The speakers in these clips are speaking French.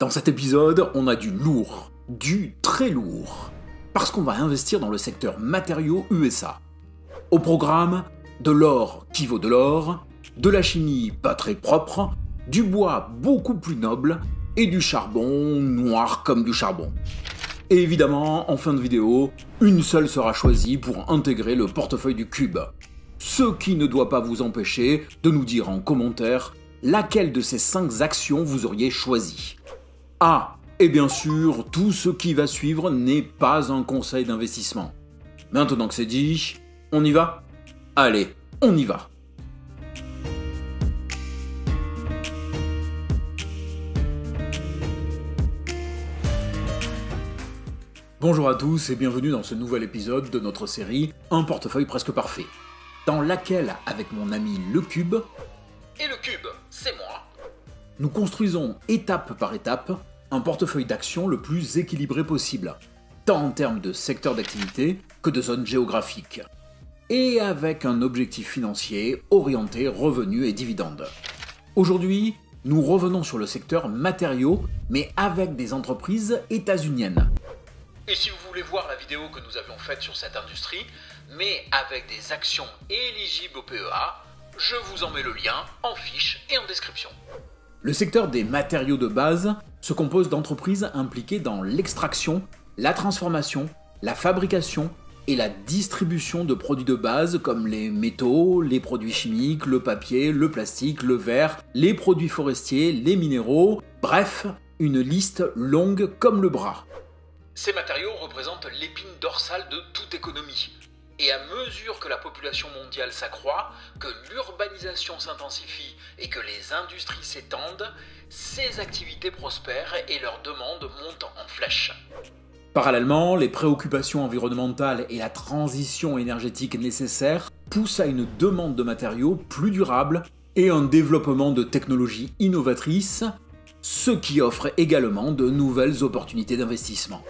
Dans cet épisode, on a du lourd, du très lourd, parce qu'on va investir dans le secteur matériaux USA. Au programme, de l'or qui vaut de l'or, de la chimie pas très propre, du bois beaucoup plus noble, et du charbon noir comme du charbon. Et évidemment, en fin de vidéo, une seule sera choisie pour intégrer le portefeuille du Cube. Ce qui ne doit pas vous empêcher de nous dire en commentaire laquelle de ces 5 actions vous auriez choisi. Ah, et bien sûr, tout ce qui va suivre n'est pas un conseil d'investissement. Maintenant que c'est dit, on y va ? Allez, on y va. Bonjour à tous et bienvenue dans ce nouvel épisode de notre série Un portefeuille presque parfait, dans laquelle, avec mon ami Le Cube, et le Cube, c'est moi, nous construisons étape par étape un portefeuille d'actions le plus équilibré possible, tant en termes de secteur d'activité que de zone géographique, et avec un objectif financier orienté revenus et dividendes. Aujourd'hui, nous revenons sur le secteur matériaux, mais avec des entreprises états-uniennes. Et si vous voulez voir la vidéo que nous avions faite sur cette industrie, mais avec des actions éligibles au PEA, je vous en mets le lien en fiche et en description. Le secteur des matériaux de base se compose d'entreprises impliquées dans l'extraction, la transformation, la fabrication et la distribution de produits de base comme les métaux, les produits chimiques, le papier, le plastique, le verre, les produits forestiers, les minéraux, bref, une liste longue comme le bras. Ces matériaux représentent l'épine dorsale de toute économie. Et à mesure que la population mondiale s'accroît, que l'urbanisation s'intensifie et que les industries s'étendent, ces activités prospèrent et leurs demandes montent en flèche. Parallèlement, les préoccupations environnementales et la transition énergétique nécessaire poussent à une demande de matériaux plus durables et un développement de technologies innovatrices, ce qui offre également de nouvelles opportunités d'investissement.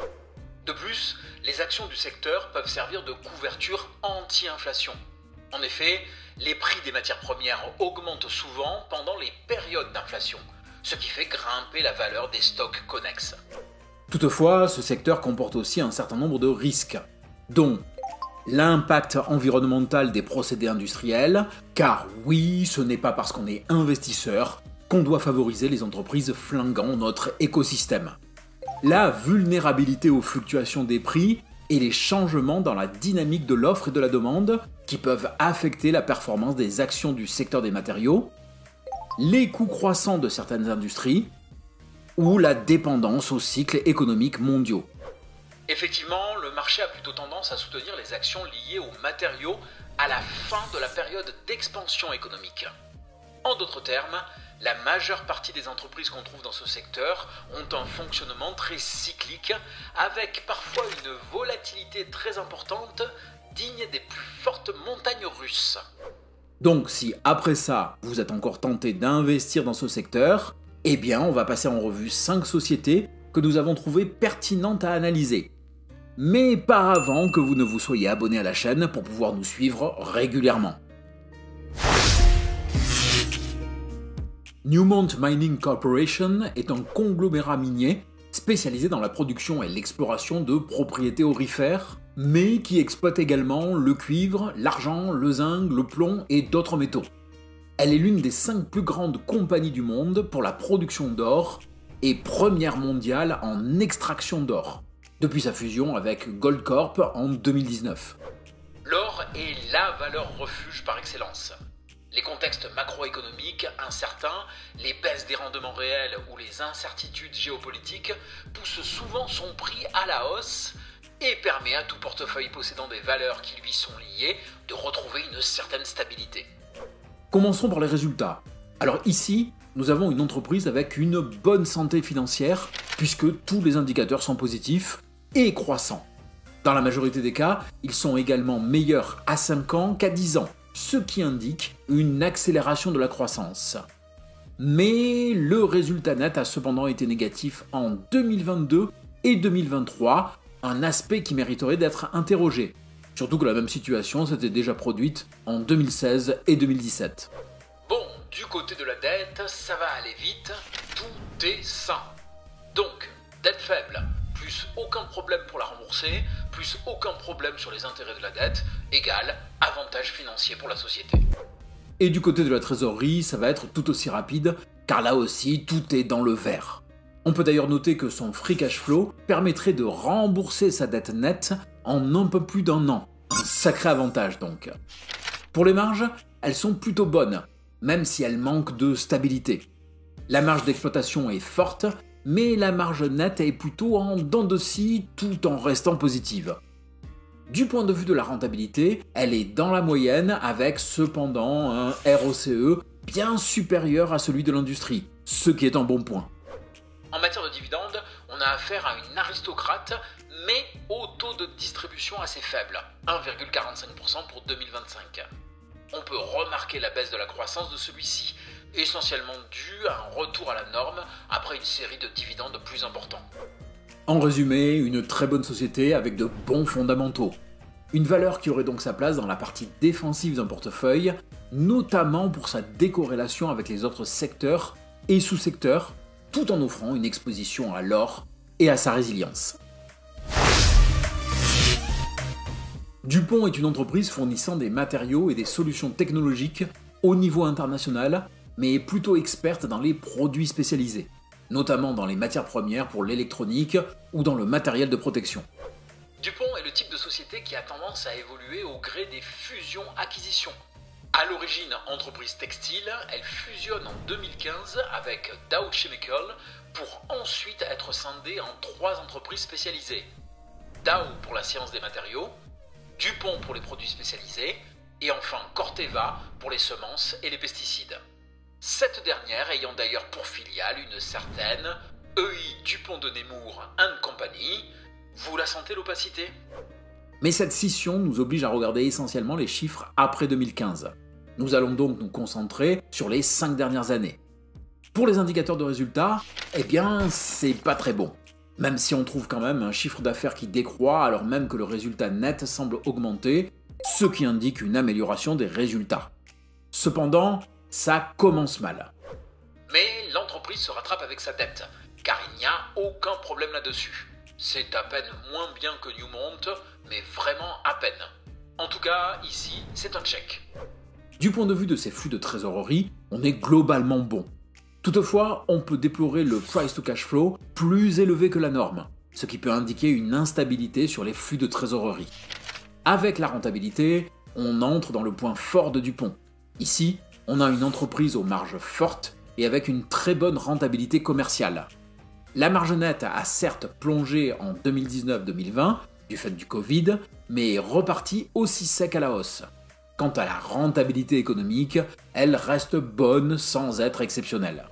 De plus, les actions du secteur peuvent servir de couverture anti-inflation. En effet, les prix des matières premières augmentent souvent pendant les périodes d'inflation, ce qui fait grimper la valeur des stocks connexes. Toutefois, ce secteur comporte aussi un certain nombre de risques, dont l'impact environnemental des procédés industriels, car oui, ce n'est pas parce qu'on est investisseur qu'on doit favoriser les entreprises flinguant notre écosystème. La vulnérabilité aux fluctuations des prix et les changements dans la dynamique de l'offre et de la demande qui peuvent affecter la performance des actions du secteur des matériaux, les coûts croissants de certaines industries ou la dépendance aux cycles économiques mondiaux. Effectivement, le marché a plutôt tendance à soutenir les actions liées aux matériaux à la fin de la période d'expansion économique. En d'autres termes, la majeure partie des entreprises qu'on trouve dans ce secteur ont un fonctionnement très cyclique, avec parfois une volatilité très importante, digne des plus fortes montagnes russes. Donc si après ça, vous êtes encore tenté d'investir dans ce secteur, eh bien on va passer en revue 5 sociétés que nous avons trouvées pertinentes à analyser. Mais pas avant que vous ne vous soyez abonné à la chaîne pour pouvoir nous suivre régulièrement. Newmont Mining Corporation est un conglomérat minier spécialisé dans la production et l'exploration de propriétés aurifères, mais qui exploite également le cuivre, l'argent, le zinc, le plomb et d'autres métaux. Elle est l'une des 5 plus grandes compagnies du monde pour la production d'or et première mondiale en extraction d'or, depuis sa fusion avec Goldcorp en 2019. L'or est la valeur refuge par excellence. Les contextes macroéconomiques incertains, les baisses des rendements réels ou les incertitudes géopolitiques poussent souvent son prix à la hausse et permet à tout portefeuille possédant des valeurs qui lui sont liées de retrouver une certaine stabilité. Commençons par les résultats. Alors ici, nous avons une entreprise avec une bonne santé financière puisque tous les indicateurs sont positifs et croissants. Dans la majorité des cas, ils sont également meilleurs à 5 ans qu'à 10 ans. Ce qui indique une accélération de la croissance. Mais le résultat net a cependant été négatif en 2022 et 2023, un aspect qui mériterait d'être interrogé. Surtout que la même situation s'était déjà produite en 2016 et 2017. Bon, du côté de la dette, ça va aller vite, tout est sain. dette faible, plus aucun problème pour la rembourser, plus aucun problème sur les intérêts de la dette, égale avantage financier pour la société. Et du côté de la trésorerie, ça va être tout aussi rapide, car là aussi, tout est dans le vert. On peut d'ailleurs noter que son free cash flow permettrait de rembourser sa dette nette en un peu plus d'1 an. Un sacré avantage donc. Pour les marges, elles sont plutôt bonnes, même si elles manquent de stabilité. La marge d'exploitation est forte, mais la marge nette est plutôt en dents de scie tout en restant positive. Du point de vue de la rentabilité, elle est dans la moyenne avec cependant un ROCE bien supérieur à celui de l'industrie, ce qui est un bon point. En matière de dividendes, on a affaire à une aristocrate, mais au taux de distribution assez faible, 1,45% pour 2025. On peut remarquer la baisse de la croissance de celui-ci, essentiellement due à un retour à la norme après une série de dividendes plus importants. En résumé, une très bonne société avec de bons fondamentaux. Une valeur qui aurait donc sa place dans la partie défensive d'un portefeuille, notamment pour sa décorrélation avec les autres secteurs et sous-secteurs, tout en offrant une exposition à l'or et à sa résilience. DuPont est une entreprise fournissant des matériaux et des solutions technologiques au niveau international, mais plutôt experte dans les produits spécialisés, notamment dans les matières premières pour l'électronique ou dans le matériel de protection. DuPont est le type de société qui a tendance à évoluer au gré des fusions-acquisitions. À l'origine entreprise textile, elle fusionne en 2015 avec Dow Chemical pour ensuite être scindée en 3 entreprises spécialisées. Dow pour la science des matériaux, DuPont pour les produits spécialisés et enfin Corteva pour les semences et les pesticides. Cette dernière ayant d'ailleurs pour filiale une certaine EI DuPont de Nemours & Company. Vous la sentez l'opacité ? Mais cette scission nous oblige à regarder essentiellement les chiffres après 2015. Nous allons donc nous concentrer sur les 5 dernières années. Pour les indicateurs de résultats, eh bien, c'est pas très bon. Même si on trouve quand même un chiffre d'affaires qui décroît alors même que le résultat net semble augmenter, ce qui indique une amélioration des résultats. Cependant, ça commence mal. Mais l'entreprise se rattrape avec sa dette, car il n'y a aucun problème là-dessus. C'est à peine moins bien que Newmont, mais vraiment à peine. En tout cas, ici, c'est un chèque. Du point de vue de ces flux de trésorerie, on est globalement bon. Toutefois, on peut déplorer le price to cash flow plus élevé que la norme, ce qui peut indiquer une instabilité sur les flux de trésorerie. Avec la rentabilité, on entre dans le point fort de DuPont. Ici, on a une entreprise aux marges fortes et avec une très bonne rentabilité commerciale. La marge nette a certes plongé en 2019-2020 du fait du Covid, mais est repartie aussi sec à la hausse. Quant à la rentabilité économique, elle reste bonne sans être exceptionnelle.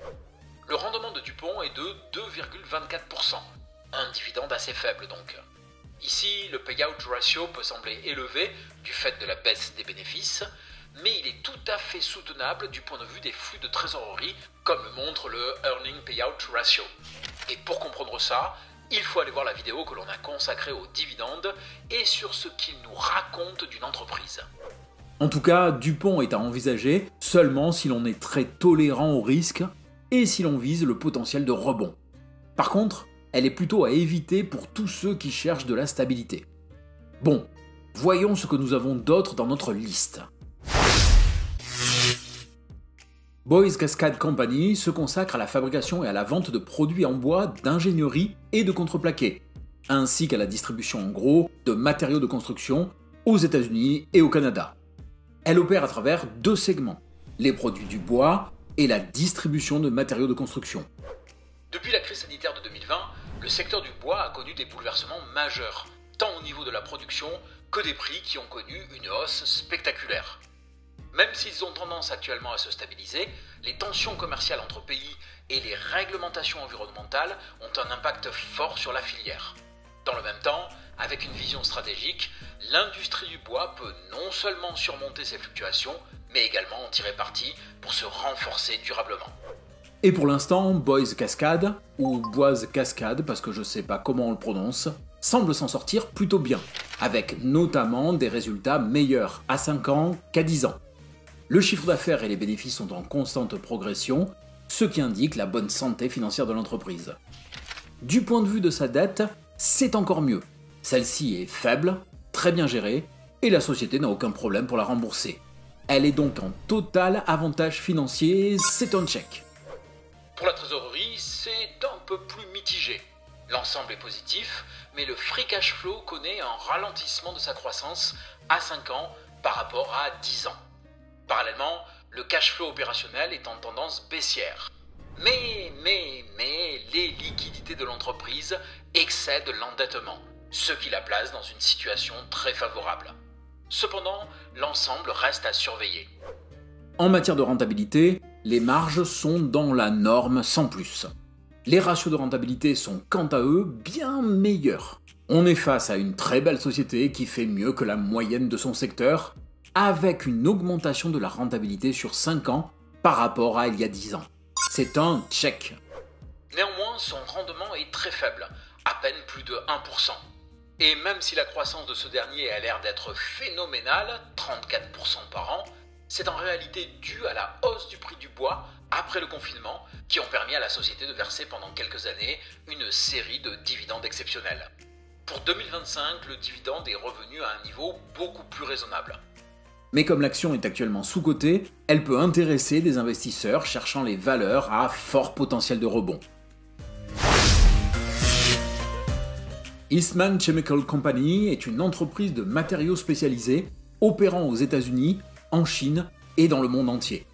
Le rendement de DuPont est de 2,24%, un dividende assez faible donc. Ici, le payout ratio peut sembler élevé du fait de la baisse des bénéfices, mais il est tout à fait soutenable du point de vue des flux de trésorerie, comme le montre le Earning Payout Ratio. Et pour comprendre ça, il faut aller voir la vidéo que l'on a consacrée aux dividendes et sur ce qu'il nous raconte d'une entreprise. En tout cas, DuPont est à envisager seulement si l'on est très tolérant au risque et si l'on vise le potentiel de rebond. Par contre, elle est plutôt à éviter pour tous ceux qui cherchent de la stabilité. Bon, voyons ce que nous avons d'autre dans notre liste. Boise Cascade Company se consacre à la fabrication et à la vente de produits en bois d'ingénierie et de contreplaqué, ainsi qu'à la distribution en gros de matériaux de construction aux États-Unis et au Canada. Elle opère à travers 2 segments, les produits du bois et la distribution de matériaux de construction. Depuis la crise sanitaire de 2020, le secteur du bois a connu des bouleversements majeurs, tant au niveau de la production que des prix qui ont connu une hausse spectaculaire. Même s'ils ont tendance actuellement à se stabiliser, les tensions commerciales entre pays et les réglementations environnementales ont un impact fort sur la filière. Dans le même temps, avec une vision stratégique, l'industrie du bois peut non seulement surmonter ces fluctuations, mais également en tirer parti pour se renforcer durablement. Et pour l'instant, Boise Cascade, ou Boise Cascade parce que je sais pas comment on le prononce, semble s'en sortir plutôt bien, avec notamment des résultats meilleurs à 5 ans qu'à 10 ans. Le chiffre d'affaires et les bénéfices sont en constante progression, ce qui indique la bonne santé financière de l'entreprise. Du point de vue de sa dette, c'est encore mieux. Celle-ci est faible, très bien gérée, et la société n'a aucun problème pour la rembourser. Elle est donc en total avantage financier, c'est un check. Pour la trésorerie, c'est un peu plus mitigé. L'ensemble est positif, mais le free cash flow connaît un ralentissement de sa croissance à 5 ans par rapport à 10 ans. Parallèlement, le cash flow opérationnel est en tendance baissière. Mais les liquidités de l'entreprise excèdent l'endettement, ce qui la place dans une situation très favorable. Cependant, l'ensemble reste à surveiller. En matière de rentabilité, les marges sont dans la norme sans plus. Les ratios de rentabilité sont quant à eux bien meilleurs. On est face à une très belle société qui fait mieux que la moyenne de son secteur, avec une augmentation de la rentabilité sur 5 ans par rapport à il y a 10 ans. C'est un check. Néanmoins, son rendement est très faible, à peine plus de 1%. Et même si la croissance de ce dernier a l'air d'être phénoménale, 34% par an, c'est en réalité dû à la hausse du prix du bois après le confinement qui ont permis à la société de verser pendant quelques années une série de dividendes exceptionnels. Pour 2025, le dividende est revenu à un niveau beaucoup plus raisonnable. Mais comme l'action est actuellement sous-cotée, elle peut intéresser des investisseurs cherchant les valeurs à fort potentiel de rebond. Eastman Chemical Company est une entreprise de matériaux spécialisés opérant aux États-Unis, en Chine et dans le monde entier.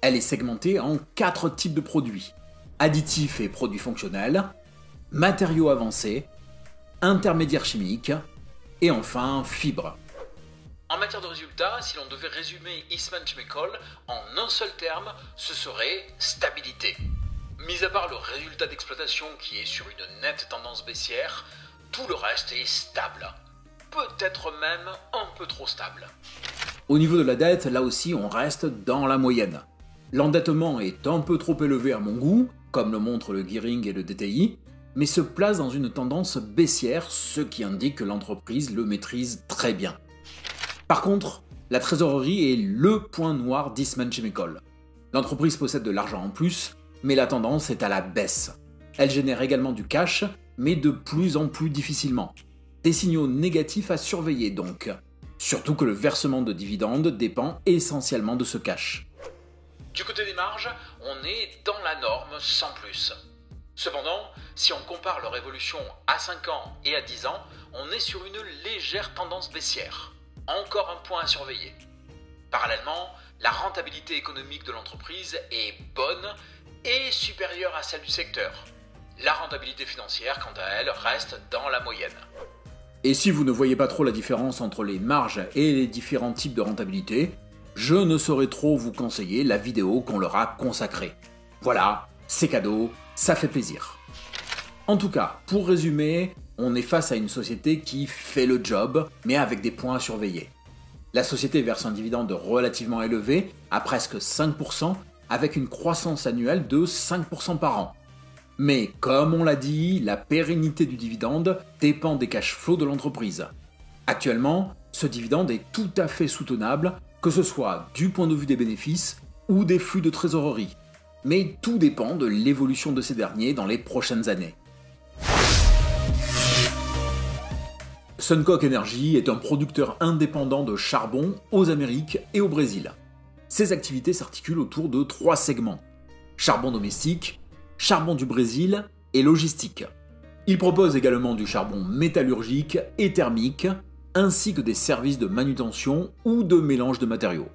Elle est segmentée en 4 types de produits: additifs et produits fonctionnels, matériaux avancés, intermédiaires chimiques et enfin fibres. En matière de résultats, si l'on devait résumer Eastman Chemical en un seul terme, ce serait stabilité. Mis à part le résultat d'exploitation qui est sur une nette tendance baissière, tout le reste est stable. Peut-être même un peu trop stable. Au niveau de la dette, là aussi on reste dans la moyenne. L'endettement est un peu trop élevé à mon goût, comme le montrent le gearing et le DTI, mais se place dans une tendance baissière, ce qui indique que l'entreprise le maîtrise très bien. Par contre, la trésorerie est le point noir d'Eastman Chemical. L'entreprise possède de l'argent en plus, mais la tendance est à la baisse. Elle génère également du cash, mais de plus en plus difficilement. Des signaux négatifs à surveiller donc. Surtout que le versement de dividendes dépend essentiellement de ce cash. Du côté des marges, on est dans la norme sans plus. Cependant, si on compare leur évolution à 5 ans et à 10 ans, on est sur une légère tendance baissière. Encore un point à surveiller. Parallèlement, la rentabilité économique de l'entreprise est bonne et supérieure à celle du secteur. La rentabilité financière, quant à elle, reste dans la moyenne. Et si vous ne voyez pas trop la différence entre les marges et les différents types de rentabilité, je ne saurais trop vous conseiller la vidéo qu'on leur a consacrée. Voilà, c'est cadeau, ça fait plaisir. En tout cas, pour résumer, on est face à une société qui fait le job, mais avec des points à surveiller. La société verse un dividende relativement élevé, à presque 5%, avec une croissance annuelle de 5% par an. Mais comme on l'a dit, la pérennité du dividende dépend des cash flows de l'entreprise. Actuellement, ce dividende est tout à fait soutenable, que ce soit du point de vue des bénéfices ou des flux de trésorerie. Mais tout dépend de l'évolution de ces derniers dans les prochaines années. SunCoke Energy est un producteur indépendant de charbon aux Amériques et au Brésil. Ses activités s'articulent autour de 3 segments: charbon domestique, charbon du Brésil et logistique. Il propose également du charbon métallurgique et thermique, ainsi que des services de manutention ou de mélange de matériaux.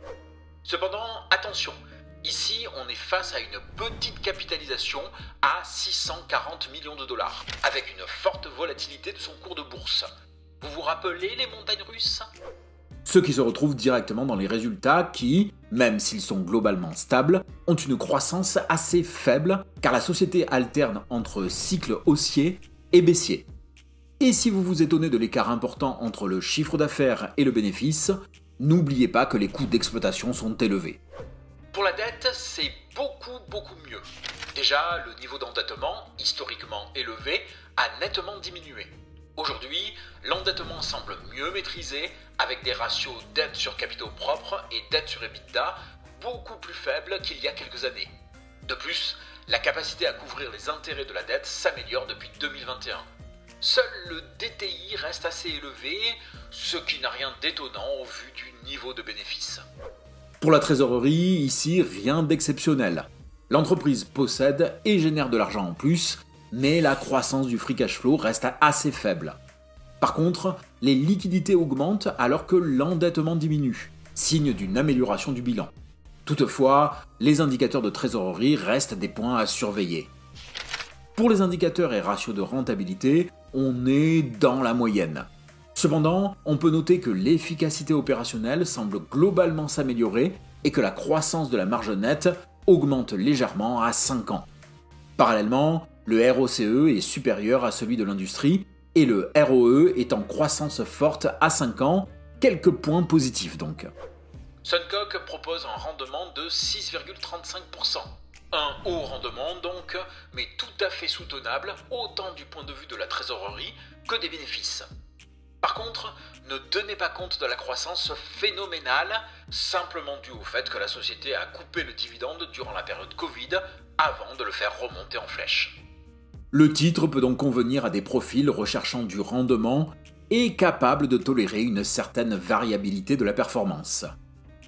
Cependant, attention, ici on est face à une petite capitalisation à 640 millions de dollars, avec une forte volatilité de son cours de bourse. Vous vous rappelez les montagnes russes ? Ce qui se retrouve directement dans les résultats qui, même s'ils sont globalement stables, ont une croissance assez faible car la société alterne entre cycle haussier et baissier. Et si vous vous étonnez de l'écart important entre le chiffre d'affaires et le bénéfice, n'oubliez pas que les coûts d'exploitation sont élevés. Pour la dette, c'est beaucoup mieux. Déjà, le niveau d'endettement, historiquement élevé, a nettement diminué. Aujourd'hui, l'endettement semble mieux maîtrisé, avec des ratios dette sur capitaux propres et dette sur EBITDA beaucoup plus faibles qu'il y a quelques années. De plus, la capacité à couvrir les intérêts de la dette s'améliore depuis 2021. Seul le DTI reste assez élevé, ce qui n'a rien d'étonnant au vu du niveau de bénéfice. Pour la trésorerie, ici rien d'exceptionnel. L'entreprise possède et génère de l'argent en plus, mais la croissance du free cash flow reste assez faible. Par contre, les liquidités augmentent alors que l'endettement diminue, signe d'une amélioration du bilan. Toutefois, les indicateurs de trésorerie restent des points à surveiller. Pour les indicateurs et ratios de rentabilité, on est dans la moyenne. Cependant, on peut noter que l'efficacité opérationnelle semble globalement s'améliorer et que la croissance de la marge nette augmente légèrement à 5 ans. Parallèlement, le ROCE est supérieur à celui de l'industrie et le ROE est en croissance forte à 5 ans, quelques points positifs donc. Suncock propose un rendement de 6,35%. Un haut rendement donc, mais tout à fait soutenable autant du point de vue de la trésorerie que des bénéfices. Par contre, ne tenez pas compte de la croissance phénoménale, simplement due au fait que la société a coupé le dividende durant la période Covid avant de le faire remonter en flèche. Le titre peut donc convenir à des profils recherchant du rendement et capables de tolérer une certaine variabilité de la performance.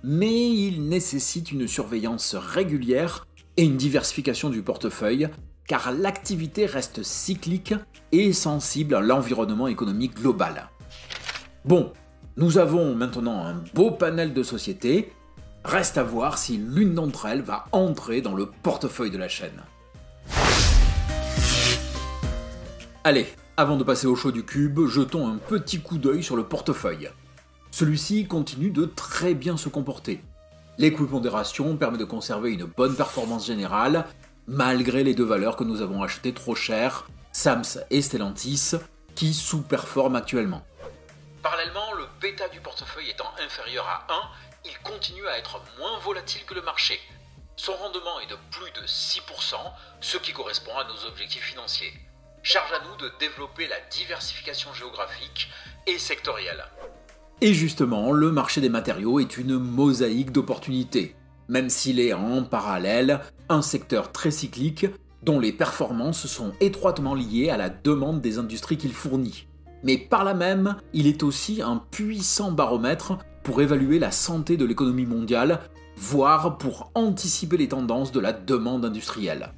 Mais il nécessite une surveillance régulière et une diversification du portefeuille, car l'activité reste cyclique et sensible à l'environnement économique global. Bon, nous avons maintenant un beau panel de sociétés, reste à voir si l'une d'entre elles va entrer dans le portefeuille de la chaîne. Allez, avant de passer au show du cube, jetons un petit coup d'œil sur le portefeuille. Celui-ci continue de très bien se comporter. L'équipondération permet de conserver une bonne performance générale, malgré les deux valeurs que nous avons achetées trop chères, Sams et Stellantis, qui sous-performent actuellement. Parallèlement, le bêta du portefeuille étant inférieur à 1, il continue à être moins volatile que le marché. Son rendement est de plus de 6%, ce qui correspond à nos objectifs financiers. Charge à nous de développer la diversification géographique et sectorielle. Et justement, le marché des matériaux est une mosaïque d'opportunités, même s'il est en parallèle un secteur très cyclique dont les performances sont étroitement liées à la demande des industries qu'il fournit. Mais par là même, il est aussi un puissant baromètre pour évaluer la santé de l'économie mondiale, voire pour anticiper les tendances de la demande industrielle.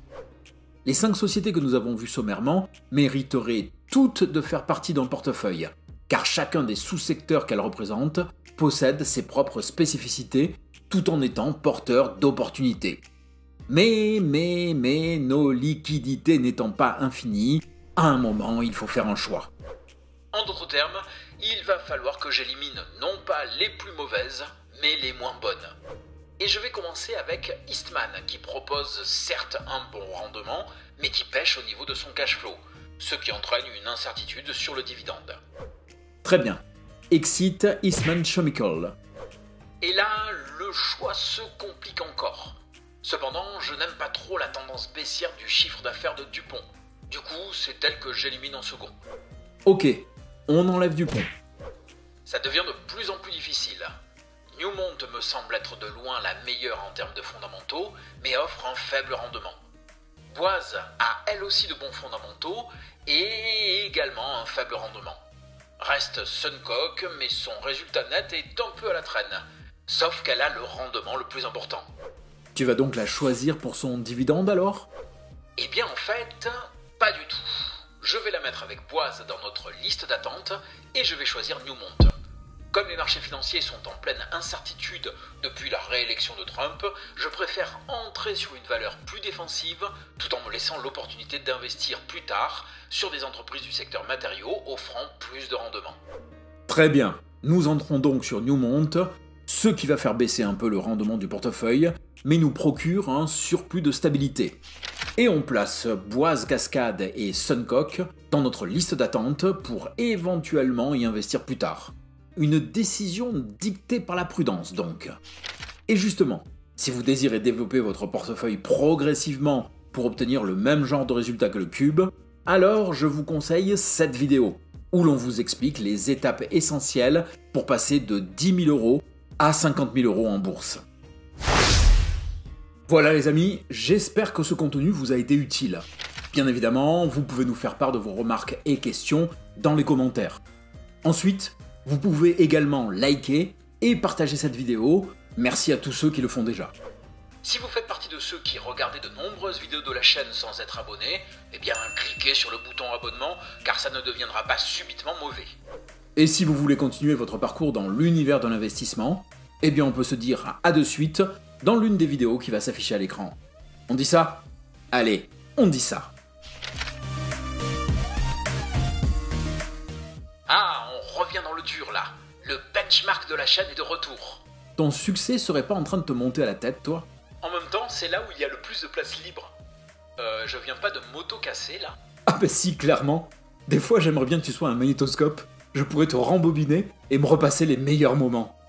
Les 5 sociétés que nous avons vues sommairement mériteraient toutes de faire partie d'un portefeuille, car chacun des sous-secteurs qu'elles représentent possède ses propres spécificités tout en étant porteur d'opportunités. Mais nos liquidités n'étant pas infinies, à un moment il faut faire un choix. En d'autres termes, il va falloir que j'élimine non pas les plus mauvaises, mais les moins bonnes. Et je vais commencer avec Eastman, qui propose certes un bon rendement, mais qui pêche au niveau de son cash flow, ce qui entraîne une incertitude sur le dividende. Très bien. Exit Eastman Chemical. Et là, le choix se complique encore. Cependant, je n'aime pas trop la tendance baissière du chiffre d'affaires de Dupont. Du coup, c'est elle que j'élimine en second. Ok, on enlève Dupont. Ça devient de plus en plus difficile. Newmont me semble être de loin la meilleure en termes de fondamentaux, mais offre un faible rendement. Boise a elle aussi de bons fondamentaux et également un faible rendement. Reste Suncock, mais son résultat net est un peu à la traîne, sauf qu'elle a le rendement le plus important. Tu vas donc la choisir pour son dividende alors ? Eh bien en fait, pas du tout. Je vais la mettre avec Boise dans notre liste d'attente et je vais choisir Newmont. Comme les marchés financiers sont en pleine incertitude depuis la réélection de Trump, je préfère entrer sur une valeur plus défensive tout en me laissant l'opportunité d'investir plus tard sur des entreprises du secteur matériaux offrant plus de rendement. Très bien, nous entrons donc sur Newmont, ce qui va faire baisser un peu le rendement du portefeuille, mais nous procure un surplus de stabilité. Et on place Boise Cascade et Suncock dans notre liste d'attente pour éventuellement y investir plus tard. Une décision dictée par la prudence donc. Et justement, si vous désirez développer votre portefeuille progressivement pour obtenir le même genre de résultat que le cube, alors je vous conseille cette vidéo, où l'on vous explique les étapes essentielles pour passer de 10 000 € à 50 000 € en bourse. Voilà les amis, j'espère que ce contenu vous a été utile. Bien évidemment, vous pouvez nous faire part de vos remarques et questions dans les commentaires. Ensuite, vous pouvez également liker et partager cette vidéo. Merci à tous ceux qui le font déjà. Si vous faites partie de ceux qui regardaient de nombreuses vidéos de la chaîne sans être abonné, eh bien cliquez sur le bouton abonnement car ça ne deviendra pas subitement mauvais. Et si vous voulez continuer votre parcours dans l'univers de l'investissement, eh bien on peut se dire à de suite dans l'une des vidéos qui va s'afficher à l'écran. On dit ça? Allez, on dit ça. Ah, on revient dans le dur là. Le benchmark de la chaîne est de retour. Ton succès serait pas en train de te monter à la tête, toi? En même temps, c'est là où il y a le plus de place libre. Je viens pas de m'auto casser là. Ah bah si, clairement. Des fois j'aimerais bien que tu sois un magnétoscope. Je pourrais te rembobiner et me repasser les meilleurs moments.